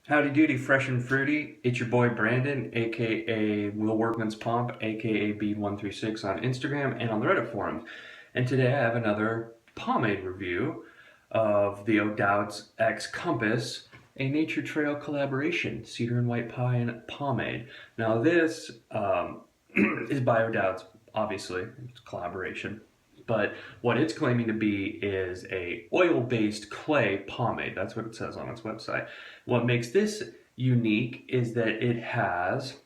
Howdy doody, fresh and fruity. It's your boy Brandon, aka Will Workman's Pomp, aka B136 on Instagram and on the Reddit forums. And today I have another pomade review of the O'Dowd's X Compass, a nature trail collaboration, cedar and white pine pomade. Now this is by O'Dowd's, obviously, it's a collaboration. But what it's claiming to be is a oil-based clay pomade. That's what it says on its website. What makes this unique is that it has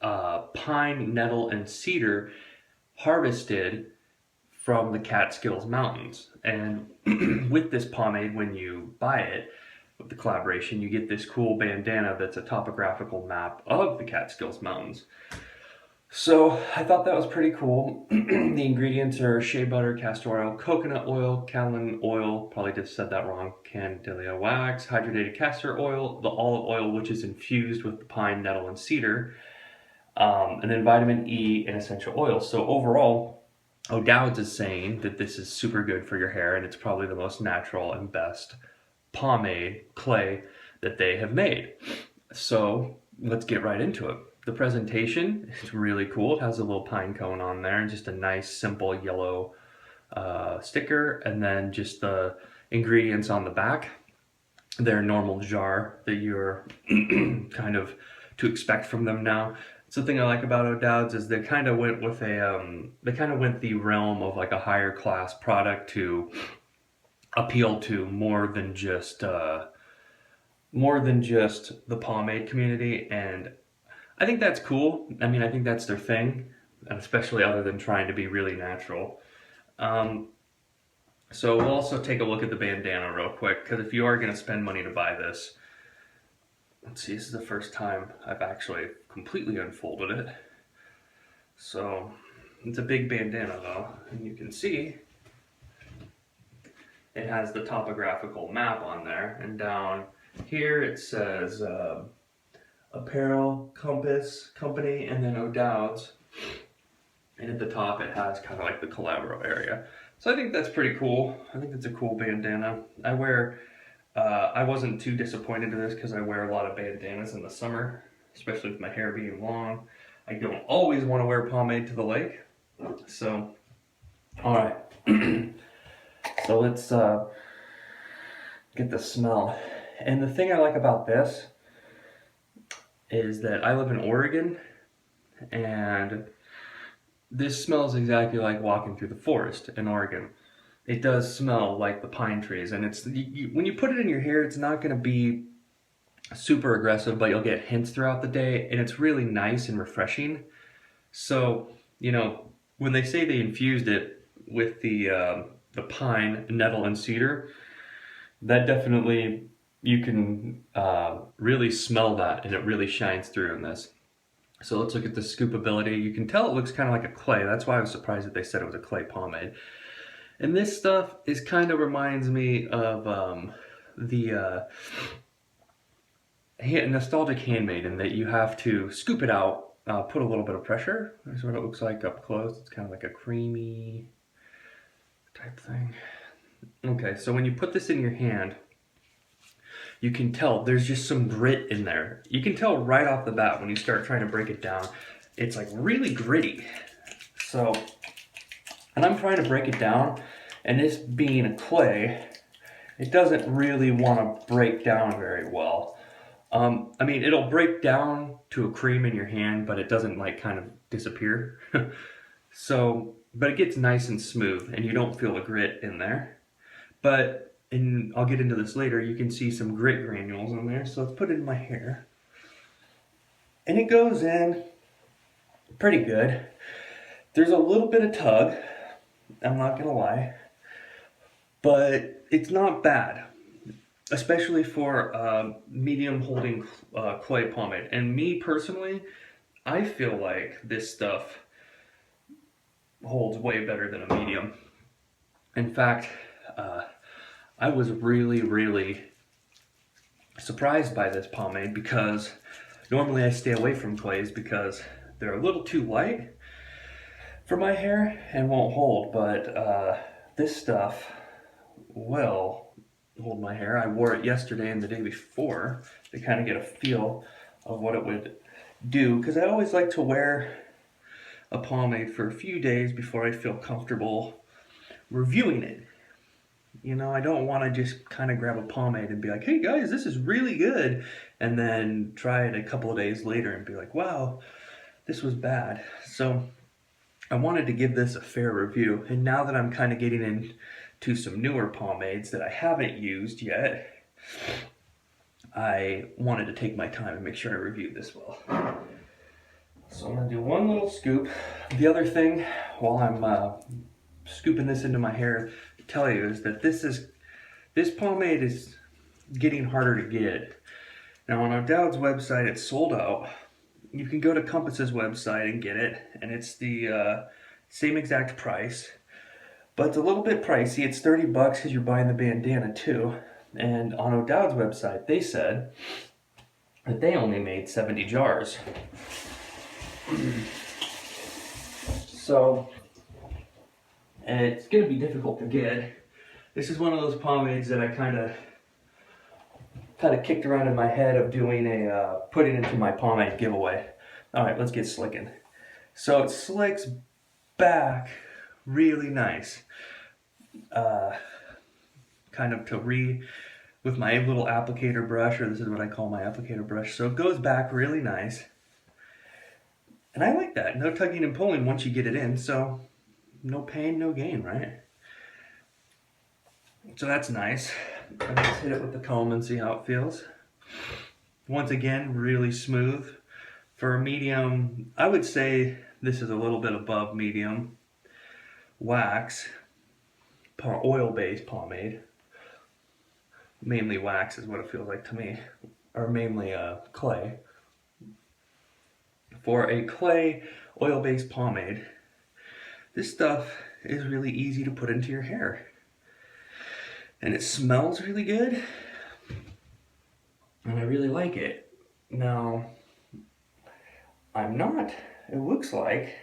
pine, nettle, and cedar harvested from the Catskills Mountains. And with this pomade, when you buy it, with the collaboration, you get this cool bandana that's a topographical map of the Catskills Mountains. So I thought that was pretty cool. The ingredients are shea butter, castor oil, coconut oil, kaolin oil, probably just said that wrong, candelia wax, hydrogenated castor oil, the olive oil, which is infused with the pine, nettle, and cedar, and then vitamin E and essential oils. So overall, O'Dowd's is saying that this is super good for your hair, and it's probably the most natural and best pomade clay that they have made. So let's get right into it. The presentation is really cool. It has a little pine cone on there and just a nice simple yellow sticker, and then just the ingredients on the back. Their normal jar that you're kind of to expect from them now. Something I like about O'Dowd's is they kind of went with the realm of like a higher class product to appeal to more than just the pomade community, and I think that's cool. I mean, I think that's their thing, and especially other than trying to be really natural. So we'll also take a look at the bandana real quick, because if you are going to spend money to buy this, let's see, this is the first time I've actually completely unfolded it. So it's a big bandana though, and you can see it has the topographical map on there, and down here it says Apparel, Compass, Company, and then O'Dowd's. And at the top it has kind of like the Collabro area. So I think that's pretty cool. I think it's a cool bandana. I wasn't too disappointed in this because I wear a lot of bandanas in the summer, especially with my hair being long. I don't always want to wear pomade to the lake. So, all right. So let's get the smell. And the thing I like about this is that I live in Oregon, and this smells exactly like walking through the forest in Oregon. It does smell like the pine trees, and it's when you put it in your hair, it's not going to be super aggressive, but you'll get hints throughout the day, and it's really nice and refreshing. So, when they say they infused it with the pine, nettle, and cedar, that definitely, you can really smell that, and it really shines through in this. So let's look at the scoopability. You can tell it looks kind of like a clay. That's why I was surprised that they said it was a clay pomade. And this stuff is kind of reminds me of the nostalgic handmade, in that you have to scoop it out, put a little bit of pressure. That's what it looks like up close. It's kind of like a creamy type thing. Okay, so when you put this in your hand, you can tell there's just some grit in there. You can tell right off the bat when you start trying to break it down, it's like really gritty. So, and I'm trying to break it down, and this being a clay, it doesn't really want to break down very well. I mean, it'll break down to a cream in your hand, but it doesn't like kind of disappear. So, but it gets nice and smooth, and you don't feel the grit in there. But, and I'll get into this later, you can see some grit granules in there. So let's put it in my hair. And it goes in pretty good. There's a little bit of tug, I'm not gonna lie, but it's not bad, especially for medium holding clay pomade. And me personally, I feel like this stuff holds way better than a medium. In fact, I was really surprised by this pomade, because normally I stay away from clays because they're a little too light for my hair and won't hold, but this stuff will hold my hair. I wore it yesterday and the day before to kind of get a feel of what it would do, because I always like to wear a pomade for a few days before I feel comfortable reviewing it. You know, I don't want to just kind of grab a pomade and be like, hey guys, this is really good, and then try it a couple of days later and be like, wow, this was bad. So I wanted to give this a fair review, and now that I'm kind of getting into some newer pomades that I haven't used yet, I wanted to take my time and make sure I reviewed this well. So I'm going to do one little scoop. The other thing, while I'm scooping this into my hair, to tell you is that this pomade is getting harder to get. Now on O'Dowd's website, it's sold out. You can go to Compas's website and get it, and it's the same exact price, but it's a little bit pricey. It's 30 bucks because you're buying the bandana too. And on O'Dowd's website, they said that they only made 70 jars. So it's going to be difficult to get. This is one of those pomades that I kind of kicked around in my head of doing a putting into my pomade giveaway. All right, let's get slicking. So it slicks back really nice. Kind of with my little applicator brush, or this is what I call my applicator brush. So it goes back really nice. And I like that. No tugging and pulling once you get it in, so no pain, no gain, right? So that's nice. Let's hit it with the comb and see how it feels. Once again, really smooth. For a medium, I would say this is a little bit above medium wax, oil-based pomade. Mainly wax is what it feels like to me, or mainly clay. For a clay oil-based pomade, this stuff is really easy to put into your hair. And it smells really good, and I really like it. Now, it looks like,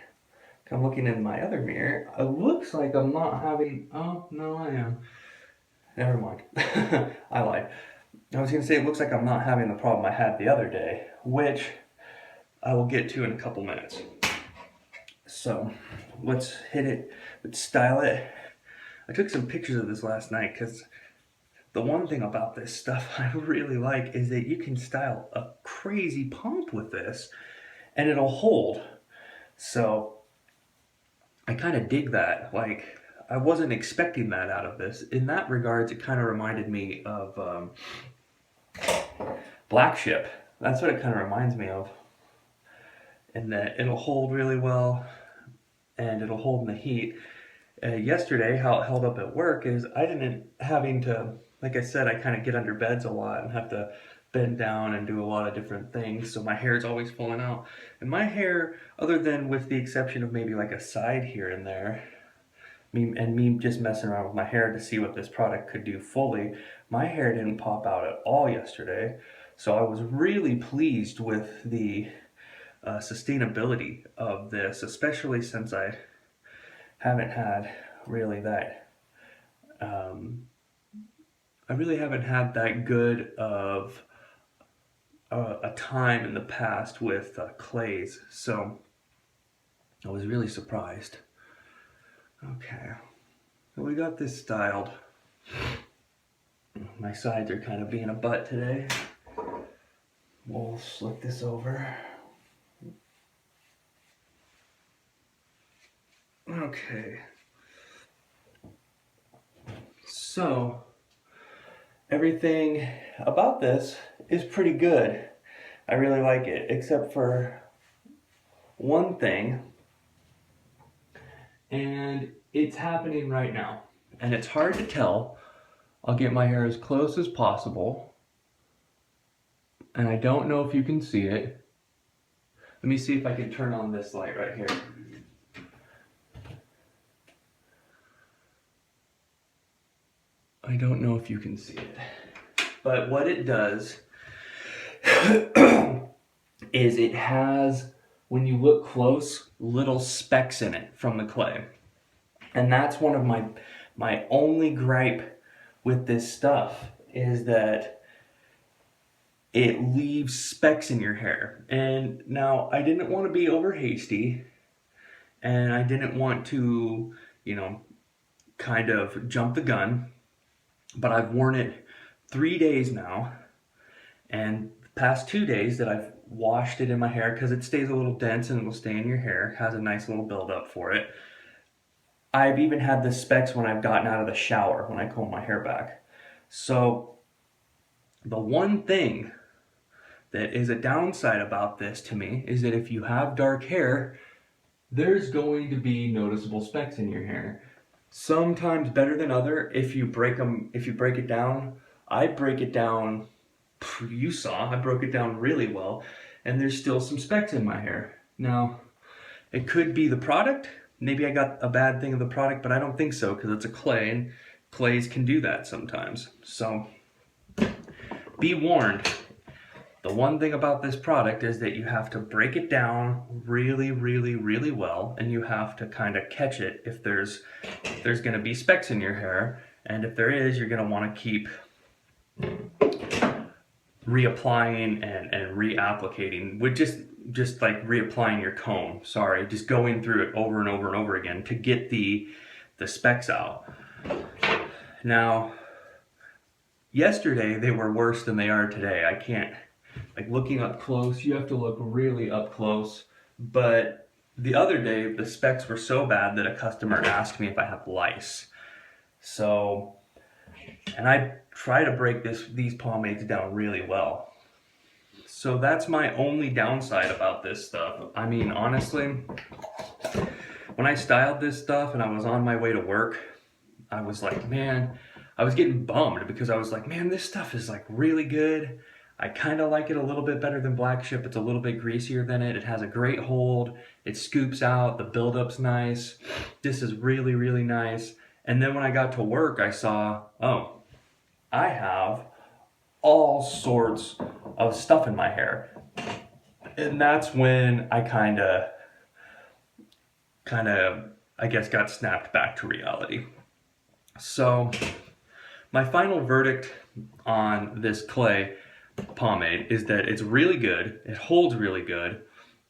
I'm looking in my other mirror, it looks like I'm not having, oh, no I am. Never mind, I lied. I was gonna say it looks like I'm not having the problem I had the other day, which I will get to in a couple minutes. So, let's hit it, let's style it. I took some pictures of this last night because the one thing about this stuff I really like is that you can style a crazy pomp with this and it'll hold. So I kind of dig that. Like, I wasn't expecting that out of this. In that regards, it kind of reminded me of Black Ship. That's what it kind of reminds me of. And that it'll hold really well and it'll hold in the heat. Yesterday, how it held up at work is I didn't having to, like I said, I kind of get under beds a lot and have to bend down and do a lot of different things, so my hair is always falling out. And my hair, other than with the exception of maybe like a side here and there, me just messing around with my hair to see what this product could do fully, my hair didn't pop out at all yesterday. So I was really pleased with the sustainability of this, especially since I haven't had really that I really haven't had that good of a time in the past with clays, so I was really surprised. Okay, so we got this styled. My sides are kind of being a butt today. We'll slick this over. Okay. So, everything about this is pretty good. I really like it, except for one thing, and it's happening right now. And it's hard to tell. I'll get my hair as close as possible. And I don't know if you can see it. Let me see if I can turn on this light right here. I don't know if you can see it. But what it does is it has, when you look close, little specks in it from the clay. And that's one of my only gripe with this stuff is that it leaves specks in your hair. And now I didn't want to be over hasty, and I didn't want to, you know, kind of jump the gun, but I've worn it 3 days now, and the past 2 days that I've washed it in my hair, because it stays a little dense and it'll stay in your hair, has a nice little buildup for it. I've even had the specks when I've gotten out of the shower when I comb my hair back. So the one thing that is a downside about this to me is that if you have dark hair, there's going to be noticeable specks in your hair. Sometimes better than other. If you break it down, I break it down. You saw, I broke it down really well, and there's still some specks in my hair. Now, it could be the product. Maybe I got a bad thing of the product, but I don't think so because it's a clay, and clays can do that sometimes. So, be warned. The one thing about this product is that you have to break it down really, really, really well, and you have to kind of catch it if there's going to be specks in your hair, and if there is, you're going to want to keep reapplying and reapplicating with just like reapplying your comb. Sorry, just going through it over and over and over again to get the specks out. Now, yesterday they were worse than they are today. I can't. Like looking up close, you have to look really up close. But the other day, the specks were so bad that a customer asked me if I have lice. So, and I try to break these pomades down really well. So that's my only downside about this stuff. I mean, honestly, when I styled this stuff and I was on my way to work, I was like, man, I was getting bummed because I was like, man, this stuff is like really good. I kind of like it a little bit better than Black Ship. It's a little bit greasier than it. It has a great hold. It scoops out. The buildup's nice. This is really, really nice. And then when I got to work, I saw, oh, I have all sorts of stuff in my hair. And that's when I kind of, I guess, got snapped back to reality. So my final verdict on this clay pomade is that it's really good, it holds really good,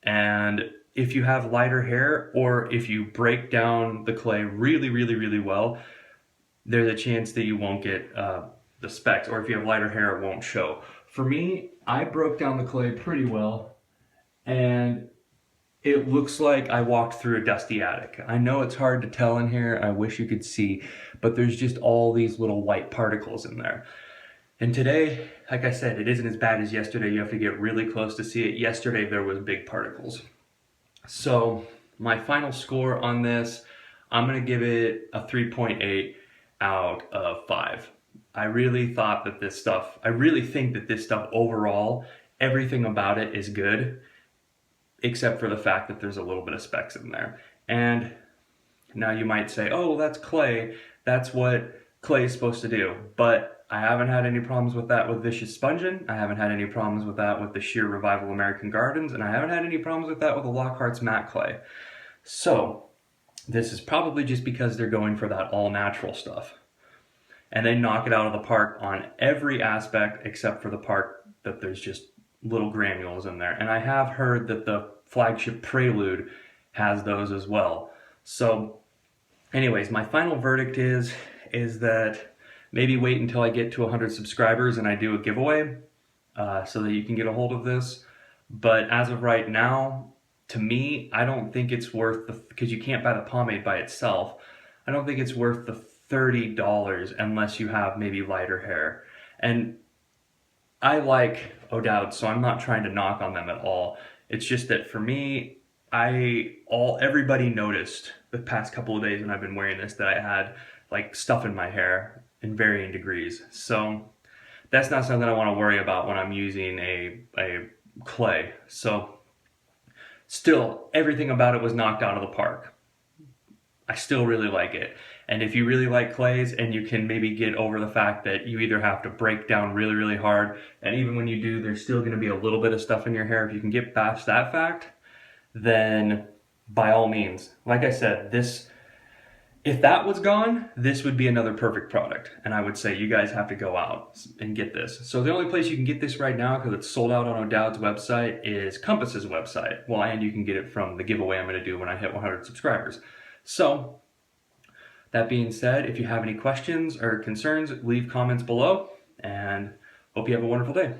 and if you have lighter hair or if you break down the clay really, really, really well, there's a chance that you won't get the specks, or if you have lighter hair, it won't show. For me, I broke down the clay pretty well, and it looks like I walked through a dusty attic. I know it's hard to tell in here, I wish you could see, but there's just all these little white particles in there. And today, like I said, it isn't as bad as yesterday. You have to get really close to see it. Yesterday, there was big particles. So my final score on this, I'm going to give it a 3.8 out of 5. I really think that this stuff overall, everything about it is good, except for the fact that there's a little bit of specks in there. And now you might say, oh, well, that's clay. That's what clay is supposed to do. But I haven't had any problems with that with Vicious Spongin. I haven't had any problems with that with the Sheer Revival American Gardens. And I haven't had any problems with that with the Lockhart's Matte Clay. So this is probably just because they're going for that all-natural stuff. And they knock it out of the park on every aspect except for the part that there's just little granules in there. And I have heard that the flagship Prelude has those as well. So anyways, my final verdict is that maybe wait until I get to 100 subscribers and I do a giveaway so that you can get a hold of this. But as of right now, to me, I don't think it's worth because you can't buy the pomade by itself. I don't think it's worth the $30 unless you have maybe lighter hair. And I like O'Dowd, so I'm not trying to knock on them at all. It's just that for me, everybody noticed the past couple of days when I've been wearing this that I had like stuff in my hair in varying degrees. So that's not something I want to worry about when I'm using a clay. So still, everything about it was knocked out of the park. I still really like it. And if you really like clays and you can maybe get over the fact that you either have to break down really, really hard, and even when you do, there's still going to be a little bit of stuff in your hair. If you can get past that fact, then by all means, like I said, this If that was gone, this would be another perfect product. And I would say you guys have to go out and get this. So the only place you can get this right now, because it's sold out on O'Dowd's website, is Compas's website. Well, and you can get it from the giveaway I'm going to do when I hit 100 subscribers. So that being said, if you have any questions or concerns, leave comments below, and hope you have a wonderful day.